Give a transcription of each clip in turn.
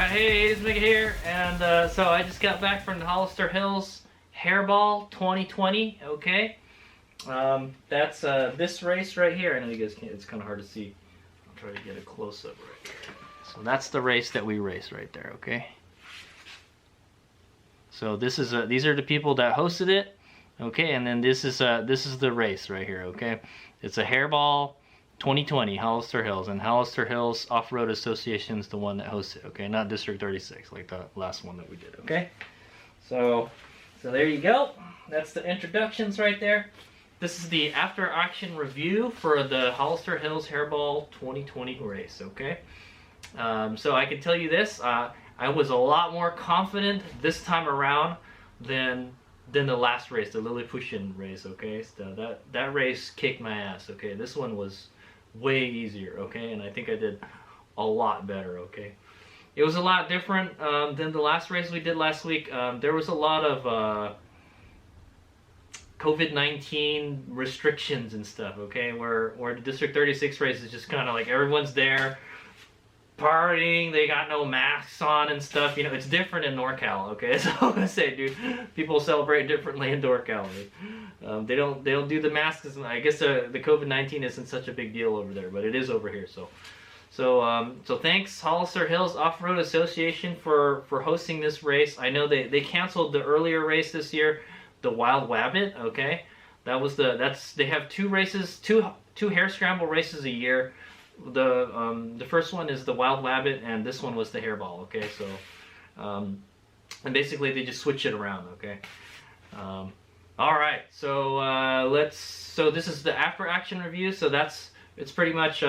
Hey, it's Mega here, and so I just got back from the Hollister Hills Hare Ball 2020. Okay, that's this race right here. I know you guys can't; it's kind of hard to see. I'll try to get a close up right here. So that's the race that we raced right there. Okay. So this is these are the people that hosted it. Okay, and then this is the race right here. Okay, it's a Hare Ball 2020 Hollister Hills, and Hollister Hills Off-Road Association is the one that hosts it, okay? Not District 36 like the last one that we did, okay? So there you go. That's the introductions right there. This is the after-action review for the Hollister Hills Hare Ball 2020 race, okay? So I can tell you this, I was a lot more confident this time around than the last race, the Lilliputian race, okay? So that race kicked my ass, okay? This one was way easier, okay? And I think I did a lot better, okay? It was a lot different than the last race we did last week. There was a lot of COVID-19 restrictions and stuff, okay? Where the District 36 race is just kind of like everyone's there partying, they got no masks on and stuff. You know, it's different in NorCal, okay? That's all I'm gonna say, dude. People celebrate differently in NorCal. They don't do the masks. I guess the COVID-19 isn't such a big deal over there, but it is over here. So thanks Hollister Hills Off-Road Association for hosting this race. I know they canceled the earlier race this year, the Wild Wabbit. Okay, they have two races, two hare scramble races a year. The first one is the Wild Wabbit, and this one was the Hare Ball. Okay, so and basically they just switch it around. Okay. All right, so so this is the after action review. So it's pretty much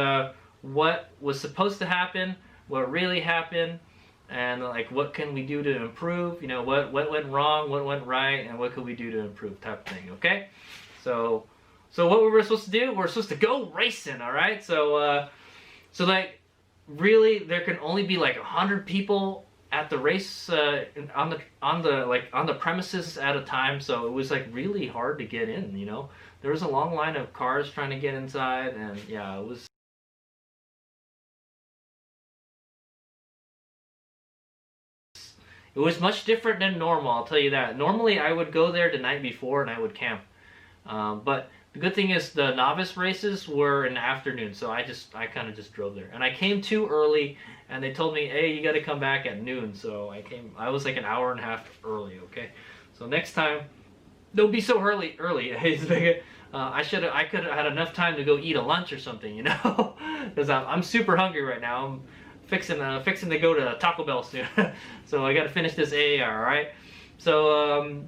what was supposed to happen, what really happened, and like what can we do to improve. You know, what went wrong, what went right, and what could we do to improve, type of thing. Okay, so what we were supposed to do, we're supposed to go racing. All right, so like really there can only be like 100 people at the race on the premises at a time, so it was like really hard to get in. You know, there was a long line of cars trying to get inside, and yeah, it was much different than normal, I'll tell you that. Normally I would go there the night before and I would camp, but the good thing is the novice races were in the afternoon, so I kind of just drove there. And I came too early, and they told me, hey, you got to come back at noon. So I was like an hour and a half early, okay? So next time, don't be so early. I could have had enough time to go eat a lunch or something, you know? Because I'm super hungry right now. I'm fixing to go to Taco Bell soon. So I got to finish this AAR, all right? So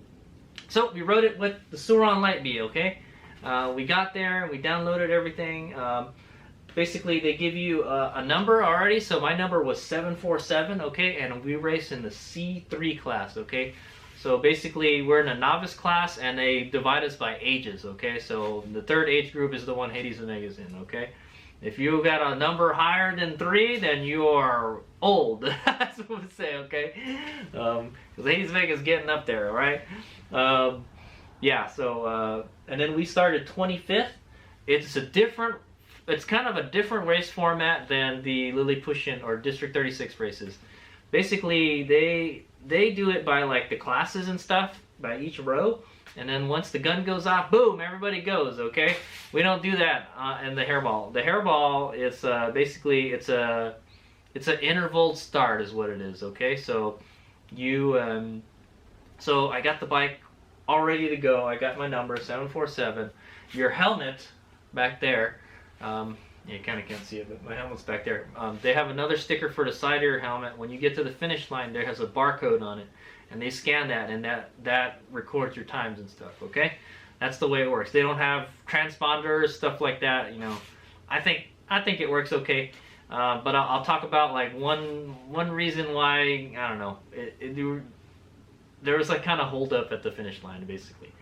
we rode it with the Sur Ron Light Bee, okay? We got there, we downloaded everything. Basically, they give you a number already. So my number was 747, okay, and we race in the C3 class, okay. So basically, we're in a novice class, and they divide us by ages, okay. So the third age group is the one Hades Omega's in, okay. If you got a number higher than 3, then you are old. That's what I would say, okay. Because Hades Omega's getting up there, all right. Yeah, so and then we started 25th. It's kind of a different race format than the Lilliputian or District 36 races. Basically, they do it by like the classes and stuff, by each row, and then once the gun goes off, boom, everybody goes. Okay, we don't do that in the Hare Ball. The Hare Ball is basically it's an interval start is what it is. Okay, so you so I got the bike all ready to go. I got my number 747. Your helmet back there, you kind of can't see it, but my helmet's back there. They have another sticker for the side of your helmet. When you get to the finish line, there has a barcode on it, and they scan that, and that records your times and stuff. Okay, that's the way it works. They don't have transponders, stuff like that. You know, I think it works okay. But I'll talk about like one reason why, I don't know, there was like kind of hold up at the finish line, basically.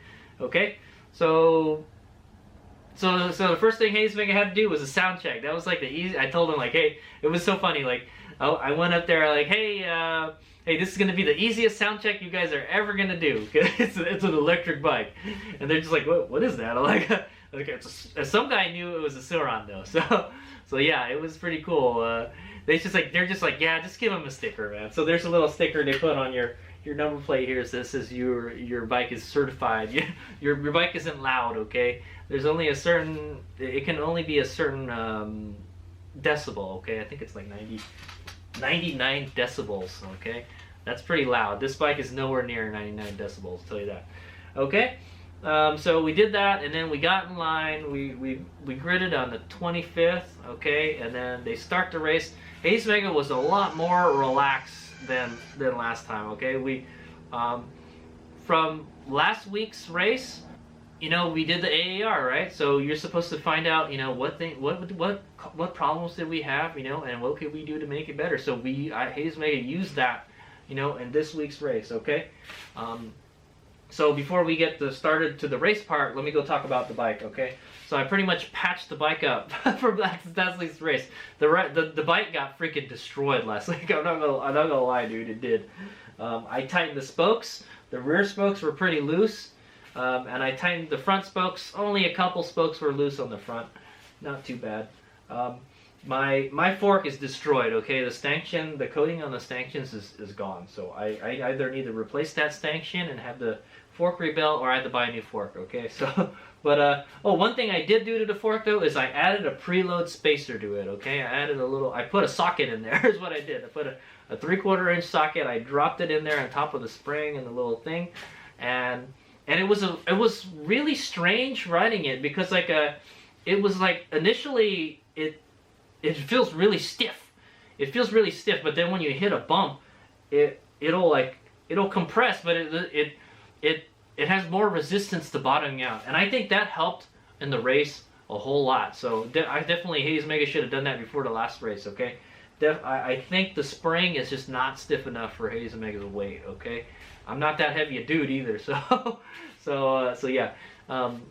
Okay, so the first thing Hades Omega had to do was a sound check. That was like the easy. I told him like, hey, it was so funny. Like, I went up there like, hey, this is gonna be the easiest sound check you guys are ever gonna do. it's an electric bike, and they're just like, what is that? I'm like, okay, some guy knew it was a Sur Ron though. So yeah, it was pretty cool. they're just like, yeah, just give them a sticker, man. So there's a little sticker they put on your number plate here. That says your bike is certified. Your bike isn't loud, okay? There's only a certain, it can only be a certain decibel, okay? I think it's like 99 decibels, okay? That's pretty loud. This bike is nowhere near 99 decibels, I'll tell you that. Okay? So we did that, and then we got in line. We gridded on the 25th, okay? And then they start the race. Hayes Mega was a lot more relaxed than last time, okay? We from last week's race, you know, we did the AAR, right? So you're supposed to find out, you know, what problems did we have, you know, and what could we do to make it better. So Hayes Mega used that, you know, in this week's race, okay? So before we get started to the race part, let me go talk about the bike, okay? So I pretty much patched the bike up for last week's race. The bike got freaking destroyed last week. I'm not gonna lie, dude, it did. I tightened the spokes. The rear spokes were pretty loose, and I tightened the front spokes. Only a couple spokes were loose on the front. Not too bad. My fork is destroyed, okay? The coating on the stanchions is gone. So I either need to replace that stanchion and have the fork rebuilt, or I have to buy a new fork, okay? So, but, one thing I did do to the fork, though, is I added a preload spacer to it, okay? I put a socket in there, is what I did. I put a 3/4 inch socket, I dropped it in there on top of the spring and the little thing, and it was really strange riding it, because it was like, initially, it feels really stiff. It feels really stiff, but then when you hit a bump, it'll compress, but it has more resistance to bottoming out, and I think that helped in the race a whole lot. So I definitely, Hayes Mega should have done that before the last race, okay? I think the spring is just not stiff enough for Hayes Mega's weight, okay? I'm not that heavy a dude either, so yeah.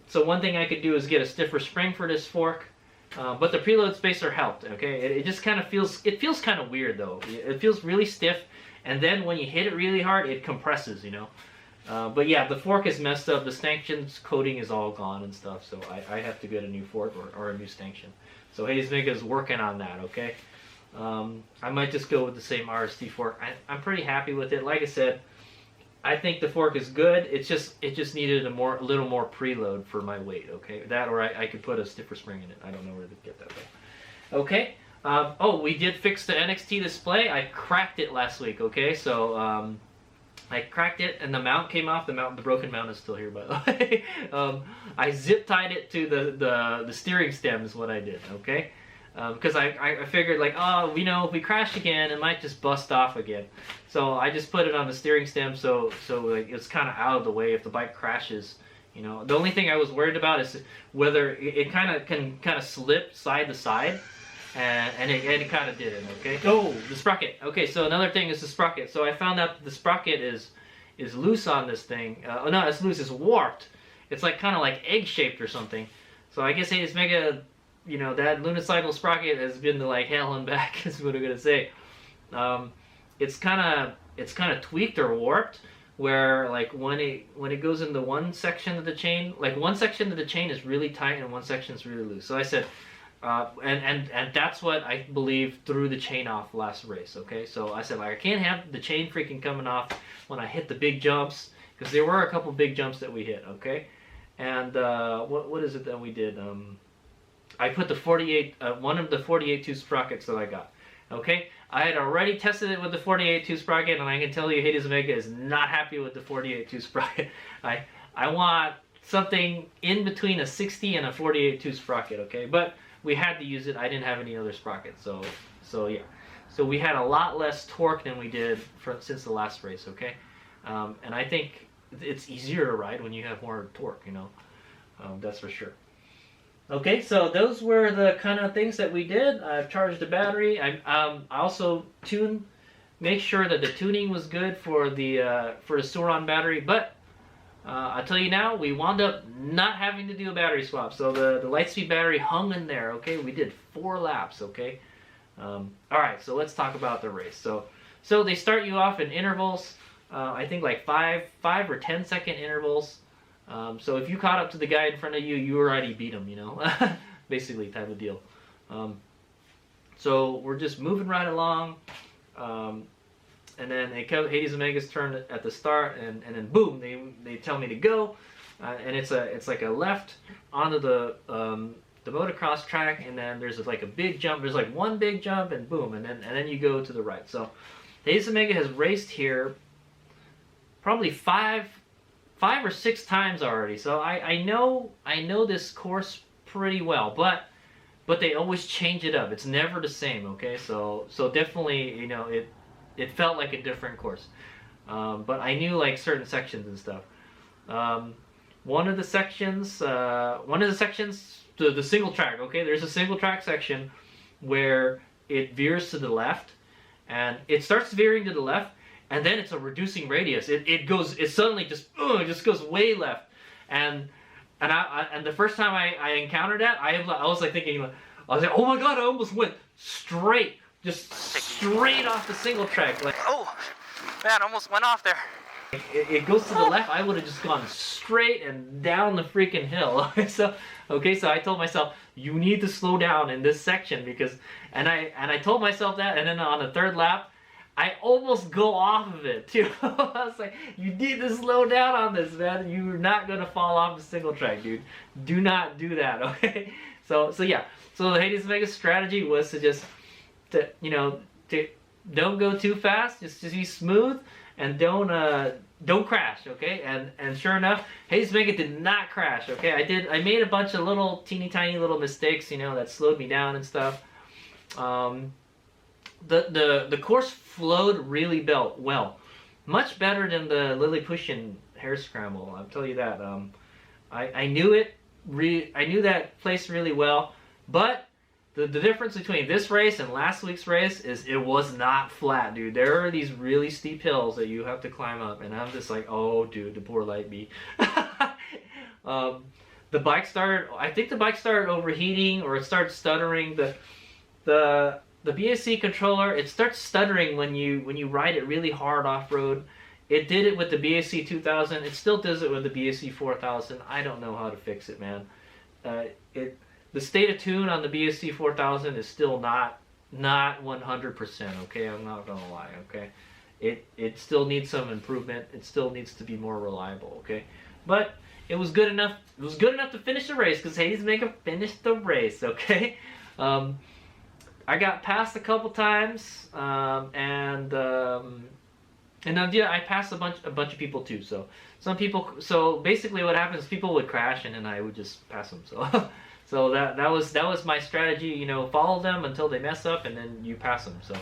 So one thing I could do is get a stiffer spring for this fork. But the preload spacer helped, okay? It just kind of feels kind of weird, though. It feels really stiff, and then when you hit it really hard, it compresses, you know? But yeah, the fork is messed up. The stanchion's coating is all gone and stuff, so I have to get a new fork or a new stanchion. So Hayes Mega is working on that, okay? I might just go with the same RST fork. I'm pretty happy with it. Like I said, I think the fork is good. It just needed a little more preload for my weight, okay? That, or I could put a stiffer spring in it. I don't know where to get that though. Okay. We did fix the NXT display. I cracked it last week, okay? So I cracked it and the mount came off. The broken mount is still here, by the way. I zip tied it to the steering stem is what I did, okay? Because I figured, like, oh, you know, if we crash again, it might just bust off again. So I just put it on the steering stem, so like, it's kind of out of the way if the bike crashes. You know, the only thing I was worried about is whether it can slip side to side, and it kind of did it. Okay. Oh, the sprocket. Okay, so another thing is the sprocket. So I found out that the sprocket is loose on this thing. Oh no, it's loose. It's warped. It's like kind of like egg shaped or something. So I guess Hayes Mega, you know, that lunicidal sprocket has been to like hell and back, is what I'm gonna say. It's kind of tweaked or warped, where like when it goes into one section of the chain, like one section of the chain is really tight and one section is really loose. So I said, and that's what I believe threw the chain off last race. Okay, so I said, like, I can't have the chain freaking coming off when I hit the big jumps, because there were a couple big jumps that we hit. Okay, and what is it that we did? I put the 48, one of the 48.2 sprockets that I got. Okay, I had already tested it with the 48.2 sprocket, and I can tell you Hayes Mega is not happy with the 48.2 sprocket. I want something in between a 60 and a 48.2 sprocket, okay? But we had to use it. I didn't have any other sprocket, so yeah. So we had a lot less torque than we did since the last race, okay? And I think it's easier to ride when you have more torque, you know? That's for sure. Okay, so those were the kind of things that we did. I've charged the battery. I also make sure that the tuning was good for the Sur Ron battery. But I'll tell you now, we wound up not having to do a battery swap. So the Lightspeed battery hung in there. Okay, we did 4 laps. Okay, all right. So let's talk about the race. So they start you off in intervals. I think like 5 or 10 second intervals. So if you caught up to the guy in front of you, you already beat him, you know, basically type of deal. So we're just moving right along. And then Hades Omega's turn at the start, and then boom, they tell me to go, and it's like a left onto the motocross track, and then there's like a big jump. There's like one big jump, and boom, and then you go to the right. So Hades Omega has raced here probably five or six times already. So I know this course pretty well, but they always change it up. It's never the same. Okay, so definitely, you know, it felt like a different course, but I knew like certain sections and stuff. One of the sections, the single track. Okay, there's a single track section where it veers to the left, and it starts veering to the left, and then it's a reducing radius. It suddenly just goes way left, and the first time I encountered that, I was like thinking, I was like, oh my god, I almost went straight. Just straight off the single track. Like, oh, man, almost went off there. It goes to the left. I would have just gone straight and down the freaking hill. So I told myself, you need to slow down in this section because, and I told myself that, and then on the third lap, I almost go off of it too. I was like, you need to slow down on this, man. You're not gonna fall off the single track, dude. Do not do that, okay? So yeah. So the Hades Omega strategy was to just don't go too fast, just be smooth, and don't crash, okay? And sure enough, Hades Omega did not crash, okay? I made a bunch of little teeny tiny little mistakes, you know, that slowed me down and stuff. The course flowed really well, much better than the Lilliputian Hare Scramble. I'll tell you that. I knew that place really well, but the difference between this race and last week's race is it was not flat, dude. There are these really steep hills that you have to climb up, and I'm just like, oh, dude, the poor Light Bee. The bike started, I think the bike started overheating, or it started stuttering. The BSC controller, it starts stuttering when you ride it really hard off-road. It did it with the BSC 2000. It still does it with the BSC 4000. I don't know how to fix it, man. The state of tune on the BSC 4000 is still not 100%, okay? I'm not gonna lie, okay? It still needs some improvement. It still needs to be more reliable, okay? But it was good enough. It was good enough to finish the race because Hades Omega finished the race, okay? I got passed a couple times, and yeah, I passed a bunch of people too. So basically, what happens? People would crash, and then I would just pass them. So. So that was my strategy, you know, follow them until they mess up and then you pass them. So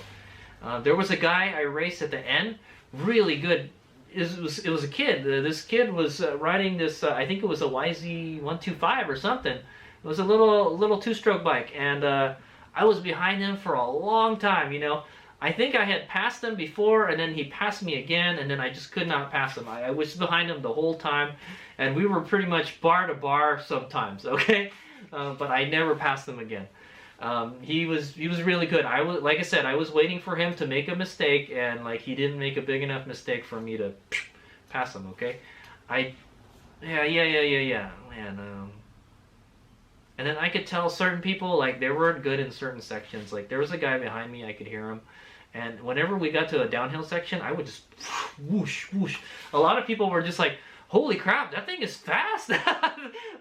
there was a guy I raced at the end, really good. It was a kid. This kid was riding this, I think it was a YZ125 or something. It was a little two-stroke bike, and I was behind him for a long time, you know. I think I had passed him before, and then he passed me again, and then I just could not pass him. I was behind him the whole time, and we were pretty much bar to bar sometimes, okay? But I never passed him again. He was really good. Like I said, I was waiting for him to make a mistake, and like he didn't make a big enough mistake for me to pass him. Okay, yeah, man. And then I could tell certain people like they weren't good in certain sections. Like there was a guy behind me, I could hear him, and whenever we got to a downhill section, I would just whoosh whoosh. A lot of people were just like, holy crap, that thing is fast.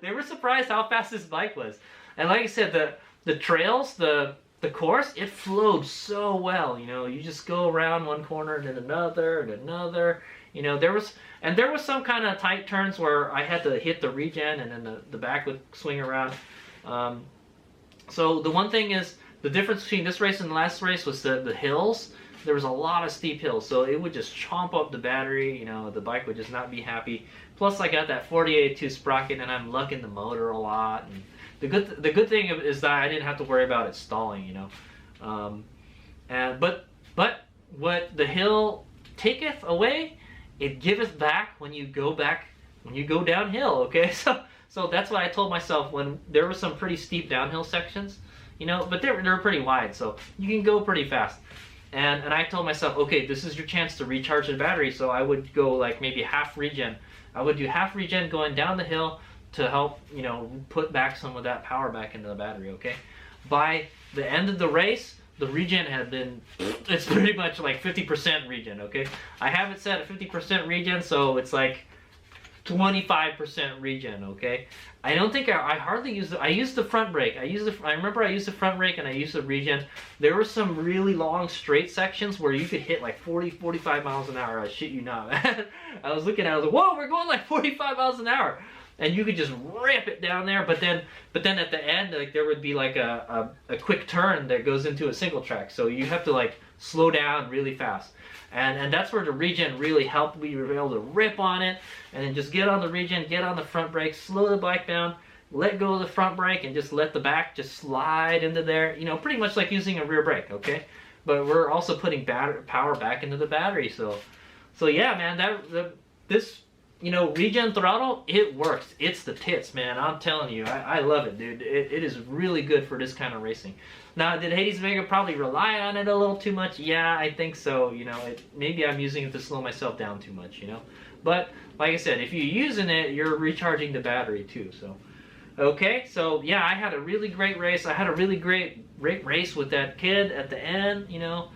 They were surprised how fast this bike was. And like I said, the trails, the course, it flowed so well. You know, you just go around one corner and then another and another. You know, there was some kind of tight turns where I had to hit the regen and then the back would swing around. So the one thing is, the difference between this race and the last race was the hills. There was a lot of steep hills, so it would just chomp up the battery. You know, the bike would just not be happy. Plus, I got that 48.2 sprocket, and I'm lucking the motor a lot. And the good thing is that I didn't have to worry about it stalling. You know, but what the hill taketh away, it giveth back when you go downhill. Okay, so that's what I told myself when there were some pretty steep downhill sections. You know, but they're pretty wide, so you can go pretty fast. And I told myself, okay, this is your chance to recharge the battery. So I would go like maybe half regen. I would do half regen going down the hill to help, you know, put back some of that power back into the battery, okay? By the end of the race, the regen had been, it's pretty much like 50% regen, okay? I have it set at 50% regen, so it's like 25% regen, okay? I don't think I hardly use I used the front brake. I remember I used the front brake and I used the regen. There were some really long straight sections where you could hit like 40, 45 miles an hour. I shit you not, man. I was looking at it, I was like, whoa, we're going like 45 miles an hour. And you could just rip it down there, but then at the end, like there would be like a quick turn that goes into a single track. So you have to like slow down really fast. And that's where the regen really helped. We were able to rip on it and then just get on the regen, get on the front brake, slow the bike down, let go of the front brake and just let the back just slide into there. You know, pretty much like using a rear brake, okay? But we're also putting power back into the battery. So yeah, man, this, you know, regen throttle, it works. It's the tits, man. I'm telling you, I love it, dude. It is really good for this kind of racing. Now, did Hades Vega probably rely on it a little too much? Yeah, I think so. You know, maybe I'm using it to slow myself down too much, you know. But like I said, if you're using it, you're recharging the battery too. So, okay. So yeah, I had a really great race. I had a really great race with that kid at the end. You know,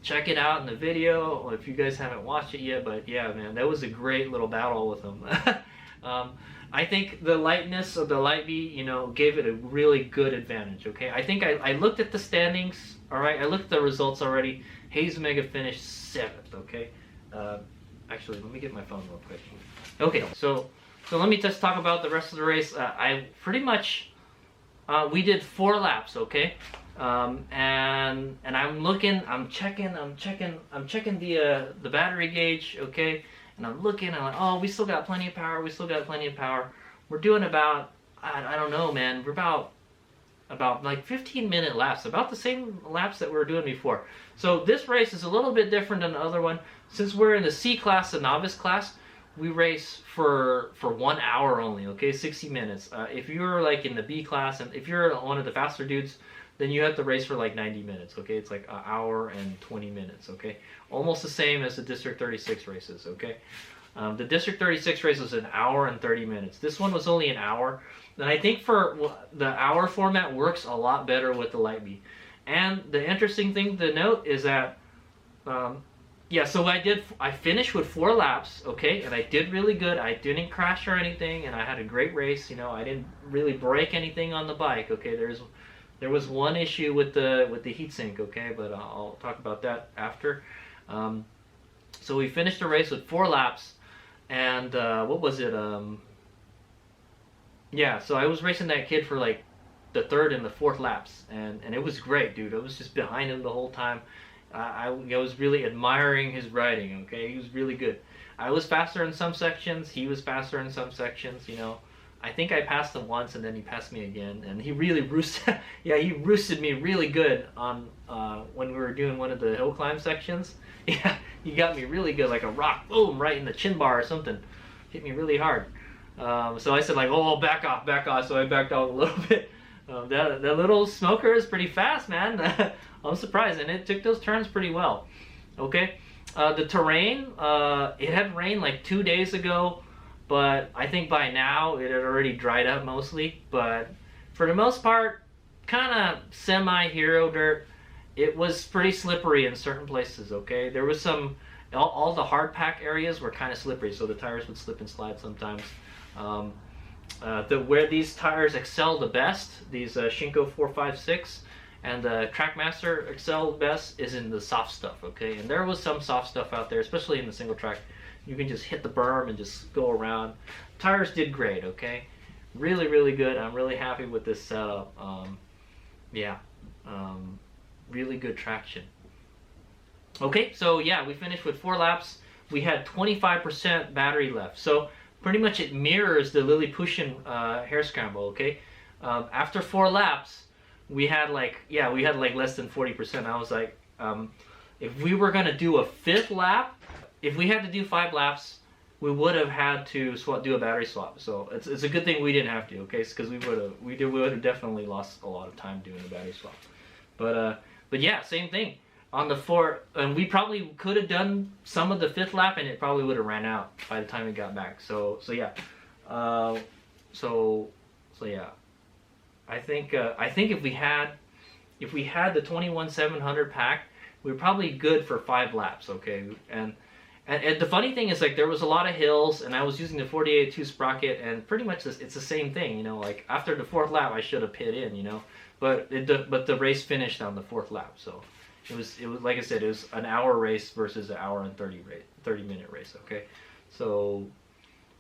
check it out in the video if you guys haven't watched it yet. But yeah, man, that was a great little battle with him. I think the lightness of the Light Bee, you know, gave it a really good advantage, okay? I think I looked at the standings, all right? I looked at the results already. Hayes Mega finished 7th, okay? Actually, let me get my phone real quick. Okay, so let me just talk about the rest of the race. I pretty much, we did 4 laps, okay? And I'm checking the battery gauge, okay? And I'm looking, I'm like, oh, we still got plenty of power, We're doing about, I don't know, man, we're about like 15-minute laps, about the same laps that we were doing before. So this race is a little bit different than the other one. Since we're in the C class, the novice class, we race for 1 hour only, okay, 60 minutes. If you're like in the B class, and if you're one of the faster dudes, then you have to race for like 90 minutes, okay? It's like 1 hour and 20 minutes, okay? Almost the same as the District 36 races, okay? The District 36 race was 1 hour and 30 minutes. This one was only 1 hour. And I think for the hour format works a lot better with the Light Bee. And the interesting thing to note is that, yeah, so I finished with 4 laps, okay? And I did really good. I didn't crash or anything, and I had a great race. You know, I didn't really break anything on the bike, okay? There was one issue with the heatsink, okay, but I'll talk about that after. So we finished the race with 4 laps, and what was it? Yeah, so I was racing that kid for like the 3rd and the 4th laps, and it was great, dude. I was just behind him the whole time. I was really admiring his riding, okay? He was really good. I was faster in some sections. He was faster in some sections, you know. I think I passed him once, and then he passed me again, and he really roosted. Yeah, he roosted me really good on when we were doing one of the hill climb sections. Yeah, he got me really good, like a rock, boom, right in the chin bar or something. Hit me really hard. So I said like, oh, back off. So I backed off a little bit. That little smoker is pretty fast, man. I'm surprised, and it took those turns pretty well. Okay, the terrain, it had rained like 2 days ago. But I think by now it had already dried up mostly. But for the most part, kind of semi-hero dirt. It was pretty slippery in certain places, okay? There was some, all the hard pack areas were kind of slippery, so the tires would slip and slide sometimes. Where these tires excel the best, these Shinko 456 and the Trackmaster excel the best is in the soft stuff, okay? And there was some soft stuff out there, especially in the single track. You can just hit the berm and just go around. Tires did great, okay? Really, really good. I'm really happy with this setup. Yeah, really good traction. Okay, so yeah, we finished with 4 laps. We had 25% battery left. So pretty much it mirrors the Lilliputian hare scramble, okay? After 4 laps, we had like less than 40%. I was like, if we were gonna do a 5th lap, if we had to do 5 laps, we would have had to do a battery swap. So it's a good thing we didn't have to, okay? Because we would have definitely lost a lot of time doing a battery swap. But yeah, same thing on the 4, and we probably could have done some of the 5th lap, and it probably would have ran out by the time we got back. So yeah, so yeah. I think if we had if we had the 21-700 pack, we were probably good for 5 laps, okay? And the funny thing is, like, there was a lot of hills, and I was using the 48.2 sprocket, and pretty much it's the same thing, you know. Like, after the 4th lap, I should have pit in, you know. But the race finished on the 4th lap, so it was like I said, it was an hour race versus an hour and 30-minute race, okay? So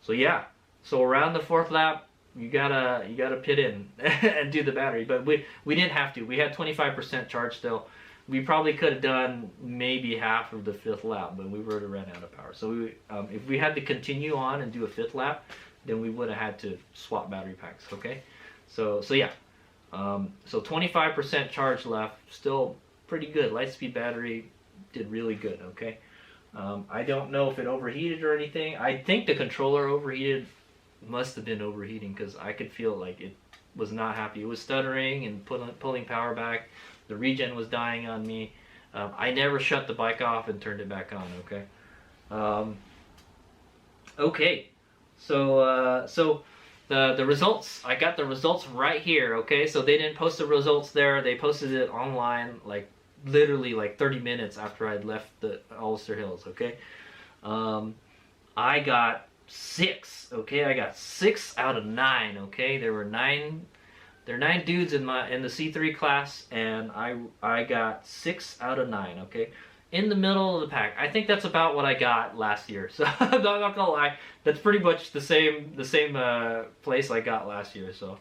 yeah. So around the 4th lap, you gotta pit in and do the battery, but we didn't have to. We had 25% charge still. We probably could have done maybe half of the 5th lap, but we would have ran out of power. So if we had to continue on and do a 5th lap, then we would have had to swap battery packs. Okay, so yeah, so 25% charge left, still pretty good. Lightspeed battery did really good. Okay, I don't know if it overheated or anything. I think the controller overheated. Must have been overheating because I could feel like it was not happy. It was stuttering and pulling power back. The regen was dying on me. I never shut the bike off and turned it back on. Okay. Okay. So the results. I got the results right here. Okay. So they didn't post the results there. They posted it online, like literally like 30 minutes after I'd left the Hollister Hills. Okay. I got 6. Okay. I got 6 out of 9. Okay. There are 9 dudes in the C3 class, and I got 6 out of 9. Okay, in the middle of the pack. I think that's about what I got last year. So I'm not gonna lie, that's pretty much the same place I got last year. So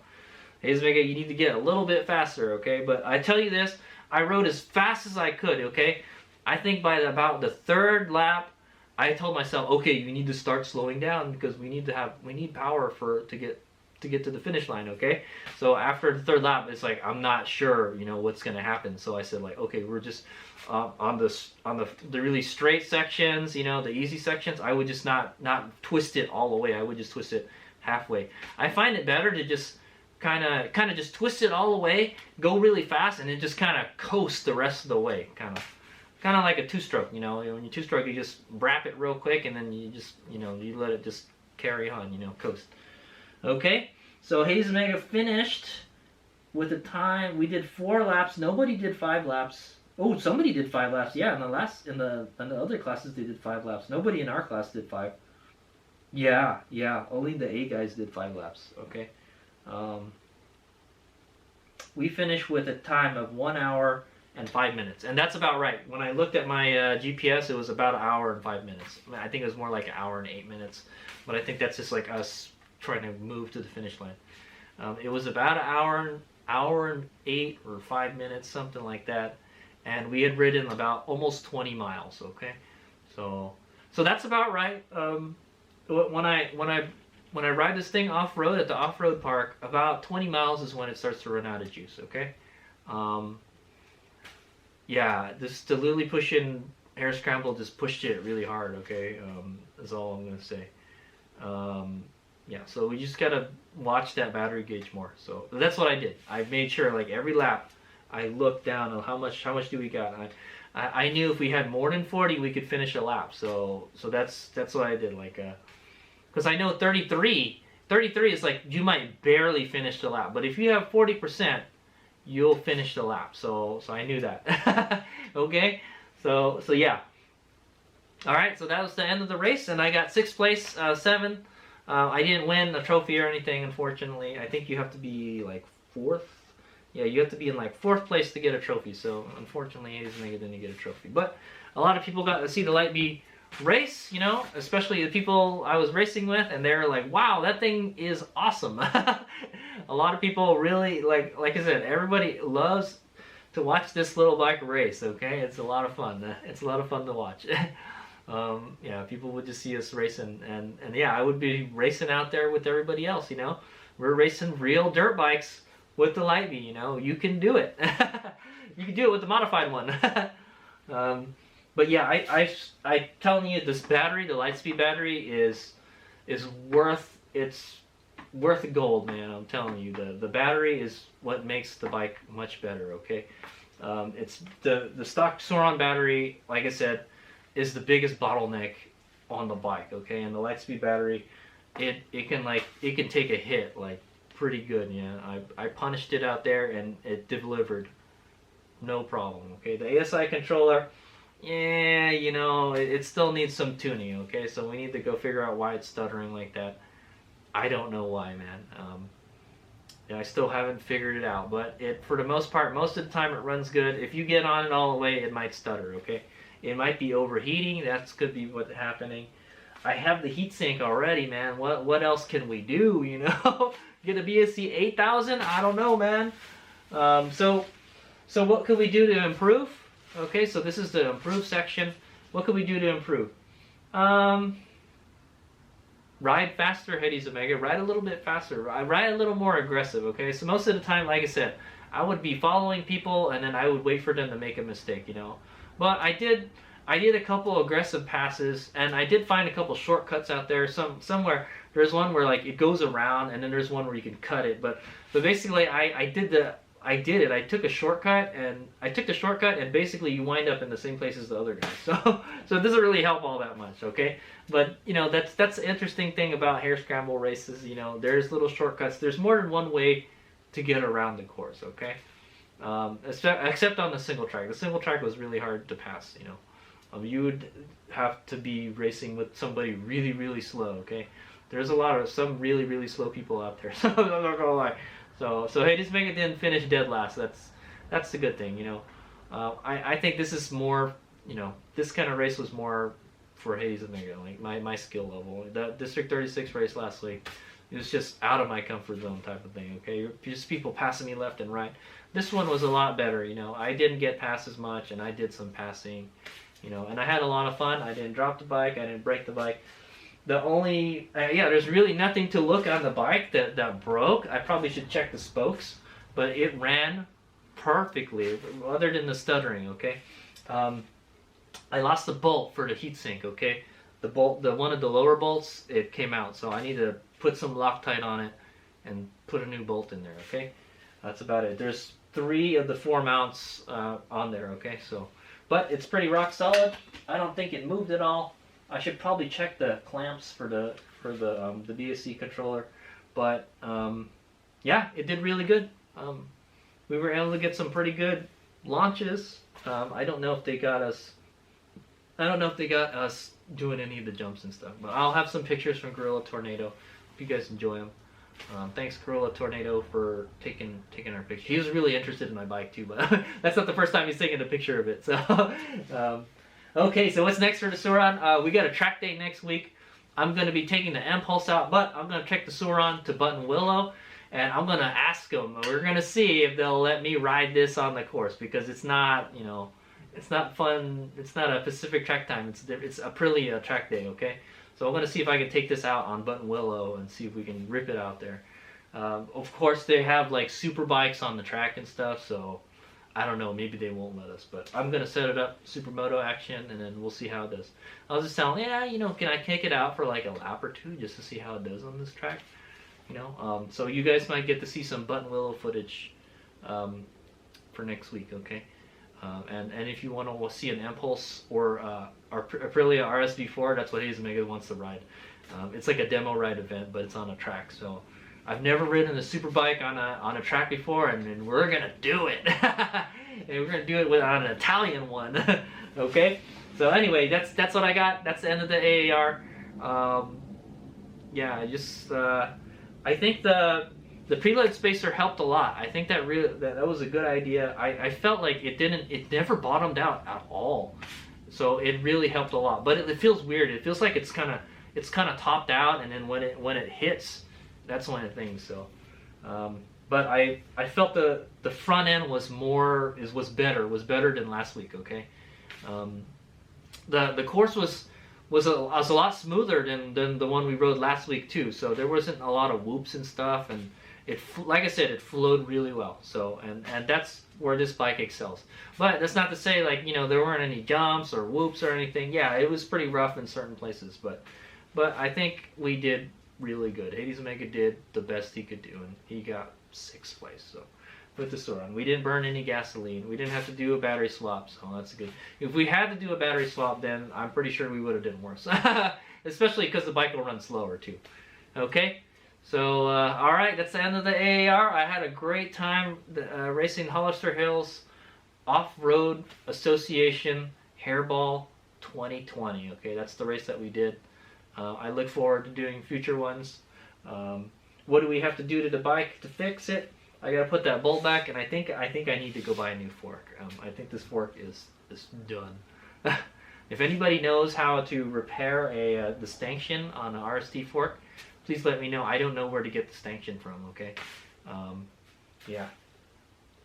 Hayes Mega, you need to get a little bit faster. Okay, but I tell you this, I rode as fast as I could. Okay, I think by about the 3rd lap, I told myself, okay, you need to start slowing down because we need power to get to the finish line. Okay, so after the 3rd lap, it's like I'm not sure, you know, what's gonna happen. So I said, like, okay, we're just on the really straight sections, you know, the easy sections, I would just not twist it all the way. I would just twist it halfway. I find it better to just kind of just twist it all the way, go really fast, and then just kind of coast the rest of the way, kind of like a 2-stroke. You know, when you 2-stroke, you just wrap it real quick, and then you just, you know, you let it just carry on, you know, coast. Okay, so Hayes Mega finished with a time. We did 4 laps. Nobody did 5 laps. Oh, somebody did 5 laps. Yeah, in the other classes they did 5 laps. Nobody in our class did 5. Yeah. Only the A guys did 5 laps. Okay. We finished with a time of 1 hour and 5 minutes, and that's about right. When I looked at my GPS, it was about 1 hour and 5 minutes. I think it was more like 1 hour and 8 minutes, but I think that's just like us trying to move to the finish line. It was about an hour and 8 or 5 minutes, something like that, and we had ridden about almost 20 miles. Okay, so that's about right. When I ride this thing off road at the off road park, about 20 miles is when it starts to run out of juice. Okay, yeah, the Lily push-in Hare Scramble just pushed it really hard. Okay, is all I'm gonna say. Yeah, so we just gotta watch that battery gauge more. So that's what I did. I made sure, like, every lap, I looked down on how much do we got. I knew if we had more than 40, we could finish a lap. So that's what I did. Like, because I know 33 is like you might barely finish the lap, but if you have 40%, you'll finish the lap. So I knew that. Okay, so yeah. All right, so that was the end of the race, and I got 6th place, 7. I didn't win a trophy or anything, unfortunately. I think you have to be like 4th. Yeah, you have to be in like 4th place to get a trophy. So unfortunately, Hayes Mega didn't get a trophy. But a lot of people got to see the Light Bee race, you know, especially the people I was racing with, and they're like, "Wow, that thing is awesome." A lot of people really like I said, everybody loves to watch this little bike race. Okay, it's a lot of fun. It's a lot of fun to watch. Yeah, people would just see us racing, and yeah, I would be racing out there with everybody else. You know, we're racing real dirt bikes with the Light Bee. You know, you can do it. You can do it with the modified one. But yeah, I telling you, this battery, the Lightspeed battery, is worth gold, man. I'm telling you, the battery is what makes the bike much better. Okay, it's the stock Sur Ron battery, like I said, is the biggest bottleneck on the bike. Okay, and the Lightspeed battery, it can take a hit like pretty good. Yeah, I punished it out there, and it delivered no problem. Okay, the ASI controller, yeah, you know, it still needs some tuning. Okay, so we need to go figure out why it's stuttering like that. I don't know why, man. Yeah, I still haven't figured it out, but for the most part, most of the time it runs good. If you get on it all the way, it might stutter. Okay, it might be overheating. That could be what's happening. I have the heatsink already, man. What else can we do? You know, get a BSC 8000? I don't know, man. So what could we do to improve? Okay, so this is the improve section. What could we do to improve? Ride faster, Hades Omega. Ride a little bit faster. Ride a little more aggressive, okay? So most of the time, like I said, I would be following people and then I would wait for them to make a mistake, you know? But I did a couple aggressive passes, and I did find a couple shortcuts out there. Somewhere there's one where like it goes around, and then there's one where you can cut it. But basically, I did it. I took a shortcut, and basically you wind up in the same place as the other guy. So it doesn't really help all that much, okay? But you know, that's the interesting thing about hare scramble races. You know, there's little shortcuts. There's more than one way to get around the course, okay? Except on the single track. The single track was really hard to pass, you know. You would have to be racing with somebody really, really slow, okay? There's some really, really slow people out there, so I'm not gonna lie. So Hades Omega didn't finish dead last. That's the good thing, you know. I think this is more, you know, this kind of race was more for Hades Omega, like my skill level. The District 36 race last week, it was just out of my comfort zone type of thing, okay? Just people passing me left and right. This one was a lot better, you know. I didn't get past as much, and I did some passing. You know, and I had a lot of fun. I didn't drop the bike. I didn't break the bike. The only, there's really nothing to look on the bike that broke. I probably should check the spokes, but it ran perfectly, other than the stuttering, okay? I lost the bolt for the heatsink, okay? The bolt, one of the lower bolts, it came out, so I need to put some Loctite on it and put a new bolt in there, okay? That's about it. There's 3 of the 4 mounts on there, okay? So. But it's pretty rock solid. I don't think it moved at all. I should probably check the clamps for the BSC controller. But yeah, it did really good. We were able to get some pretty good launches. I don't know if they got us. I don't know if they got us doing any of the jumps and stuff. But I'll have some pictures from Gorilla Tornado. Hope you guys enjoy them. Thanks Gorilla Tornado for taking our picture. He was really interested in my bike too, but that's not the first time he's taking a picture of it. So, okay, so what's next for the Sur Ron? We got a track day next week. I'm going to be taking the Impulse out, but I'm going to take the Sur Ron to Button Willow, and I'm going to ask them. We're going to see if they'll let me ride this on the course, because it's not, you know, it's not fun. It's not a Pacific track time. It's Aprilia track day, okay? So I'm going to see if I can take this out on Button Willow and see if we can rip it out there. Of course, they have like super bikes on the track and stuff, so I don't know, maybe they won't let us. But I'm going to set it up supermoto action, and then we'll see how it does. I was just telling, yeah, you know, can I take it out for like a lap or 2 just to see how it does on this track? You know, so you guys might get to see some Button Willow footage for next week, okay? And if you want to see an Impulse or Aprilia RSV4, that's what Hades Omega wants to ride. It's like a demo ride event, but it's on a track. So I've never ridden a super bike on a track before, and we're gonna do it. And we're gonna do it on an Italian one. Okay. So anyway, that's what I got. That's the end of the AAR. Yeah, I think the preload spacer helped a lot. I think that was a good idea. I felt like it never bottomed out at all. So it really helped a lot. But it feels weird. It feels like it's kind of topped out, and then when it hits, that's when it things. So, but I felt the front end was better than last week. Okay, the course was a lot smoother than the one we rode last week too. So there wasn't a lot of whoops and stuff, and like I said, it flowed really well. So and that's where this bike excels. But that's not to say, like, you know, there weren't any jumps or whoops or anything. Yeah, it was pretty rough in certain places, but I think we did really good. Hades Omega did the best he could do, and he got 6th place. So with the Sur Ron, we didn't burn any gasoline. We didn't have to do a battery swap, so that's good. If we had to do a battery swap, then I'm pretty sure we would have done worse. Especially because the bike will run slower too. Okay. So, alright, that's the end of the AAR. I had a great time racing Hollister Hills Off-Road Association Hare Ball 2020. Okay, that's the race that we did. I look forward to doing future ones. What do we have to do to the bike to fix it? I gotta put that bolt back, and I think I need to go buy a new fork. I think this fork is done. If anybody knows how to repair the stanchion on an RST fork, please let me know. I don't know where to get the stanchion from. Okay, yeah,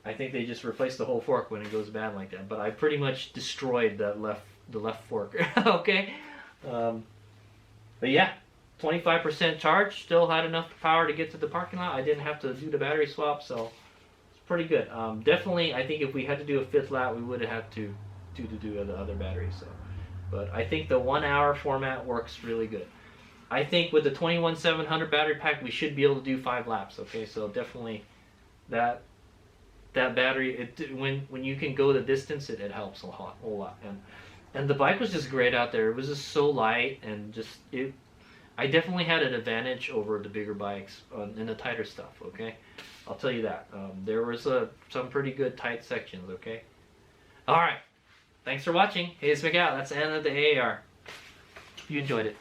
I think they just replace the whole fork when it goes bad like that. But I pretty much destroyed the left fork. Okay, but yeah. 25% charge, still had enough power to get to the parking lot. I didn't have to do the battery swap, so it's pretty good. Definitely, I think if we had to do a 5th lap, we would have had to do the other batteries. So, but I think the 1 hour format works really good. I think with the 21700 battery pack, we should be able to do 5 laps. Okay, so definitely that battery, when you can go the distance, it helps a whole lot. And the bike was just great out there. It was just so light and just it. I definitely had an advantage over the bigger bikes in the tighter stuff, okay? I'll tell you that. There was some pretty good tight sections, okay? Alright, thanks for watching. Hayes out. That's the end of the AAR. Hope you enjoyed it.